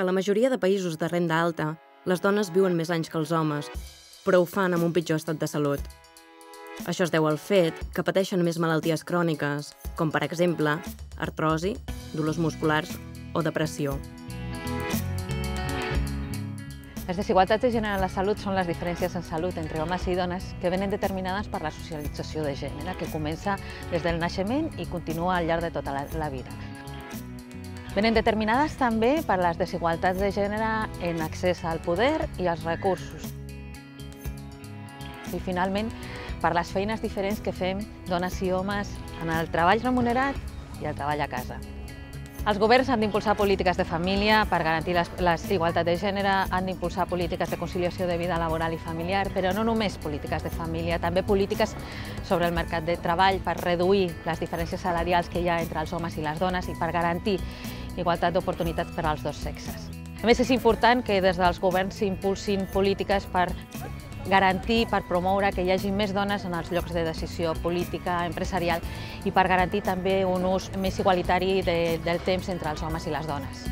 A la majoria de països de renda alta, les dones viuen més anys que els homes, però ho fan amb un pitjor estat de salut. Això es deu al fet que pateixen més malalties cròniques, com per exemple artrosi, dolors musculars o depressió. Les desigualtats de gènere en la salut són les diferències en salut entre homes i dones que venen determinades per la socialització de gènere, que comença des del naixement i continua al llarg de tota la vida. Venen determinades també per les desigualtats de gènere en accés al poder i als recursos. I finalment, per les feines diferents que fem dones i homes en el treball remunerat i el treball a casa. Els governs han d'impulsar polítiques de família per garantir la igualtat de gènere, han d'impulsar polítiques de conciliació de vida laboral i familiar, però no només polítiques de família, també polítiques sobre el mercat de treball per reduir les diferències salarials que hi ha entre els homes i les dones i per garantir igualtat d'oportunitats per als dos sexes. A més, és important que des dels governs s'impulsin polítiques per garantir, per promoure que hi hagi més dones en els llocs de decisió política, empresarial i per garantir també un ús més igualitari del temps entre els homes i les dones.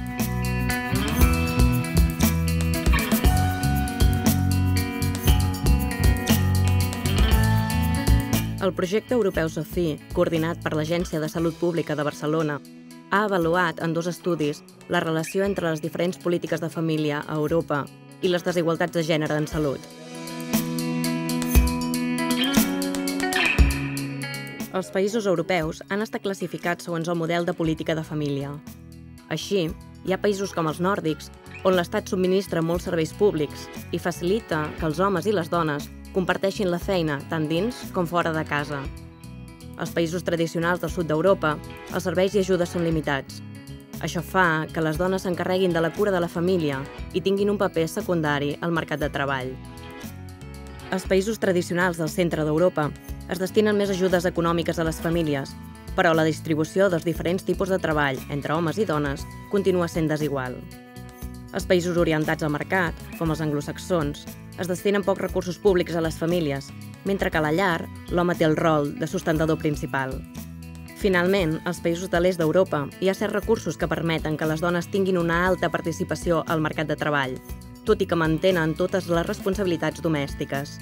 El projecte europeu SOCI, coordinat per l'Agència de Salut Pública de Barcelona, ha avaluat en 2 estudis la relació entre les diferents polítiques de família a Europa i les desigualtats de gènere en salut. Els països europeus han estat classificats segons el model de política de família. Així, hi ha països com els nòrdics, on l'Estat subministra molts serveis públics i facilita que els homes i les dones comparteixin la feina tant dins com fora de casa. Als països tradicionals del sud d'Europa, els serveis i ajudes són limitats. Això fa que les dones s'encarreguin de la cura de la família i tinguin un paper secundari al mercat de treball. Als països tradicionals del centre d'Europa es destinen més ajudes econòmiques a les famílies, però la distribució dels diferents tipus de treball entre homes i dones continua sent desigual. Als països orientats al mercat, com els anglosaxons, es destinen pocs recursos públics a les famílies, mentre que a la llar l'home té el rol de sustentador principal. Finalment, als països de l'est d'Europa hi ha certs recursos que permeten que les dones tinguin una alta participació al mercat de treball, tot i que mantenen totes les responsabilitats domèstiques.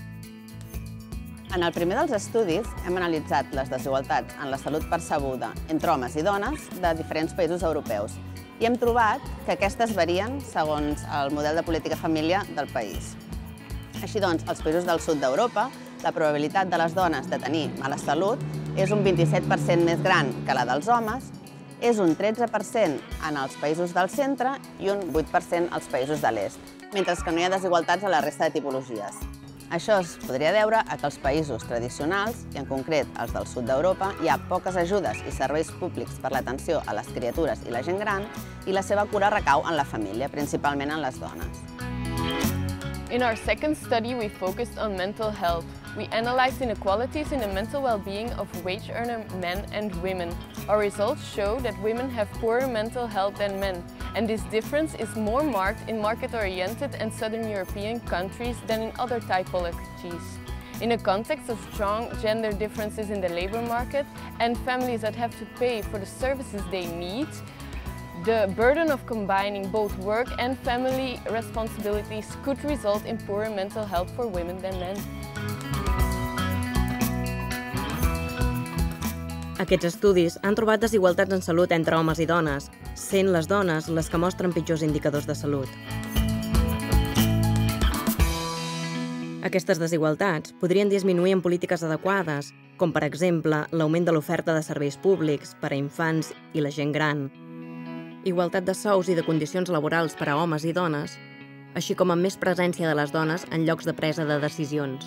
En el primer dels estudis hem analitzat les desigualtats en la salut percebuda entre homes i dones de diferents països europeus i hem trobat que aquestes varien segons el model de política família del país. Així doncs, als països del sud d'Europa, la probabilitat de les dones de tenir mala salut és un 27% més gran que la dels homes, és un 13% en els països del centre i un 8% als països de l'est, mentre que no hi ha desigualtats a la resta de tipologies. Això es podria deure a que als països tradicionals, i en concret els del sud d'Europa, hi ha poques ajudes i serveis públics per l'atenció a les criatures i la gent gran i la seva cura recau en la família, principalment en les dones. In our second study, we focused on mental health. We analyzed inequalities in the mental well-being of wage-earner men and women. Our results show that women have poorer mental health than men, and this difference is more marked in market-oriented and Southern European countries than in other typologies. In a context of strong gender differences in the labor market and families that have to pay for the services they need, the burden of combining both work and family responsibilities could result in poorer mental health for women than men. Aquests estudis han trobat desigualtats en salut entre homes i dones, sent les dones les que mostren pitjors indicadors de salut. Aquestes desigualtats podrien disminuir amb polítiques adequades, com per exemple l'augment de l'oferta de serveis públics per a infants i la gent gran, igualtat de sous i de condicions laborals per a homes i dones, així com amb més presència de les dones en llocs de presa de decisions.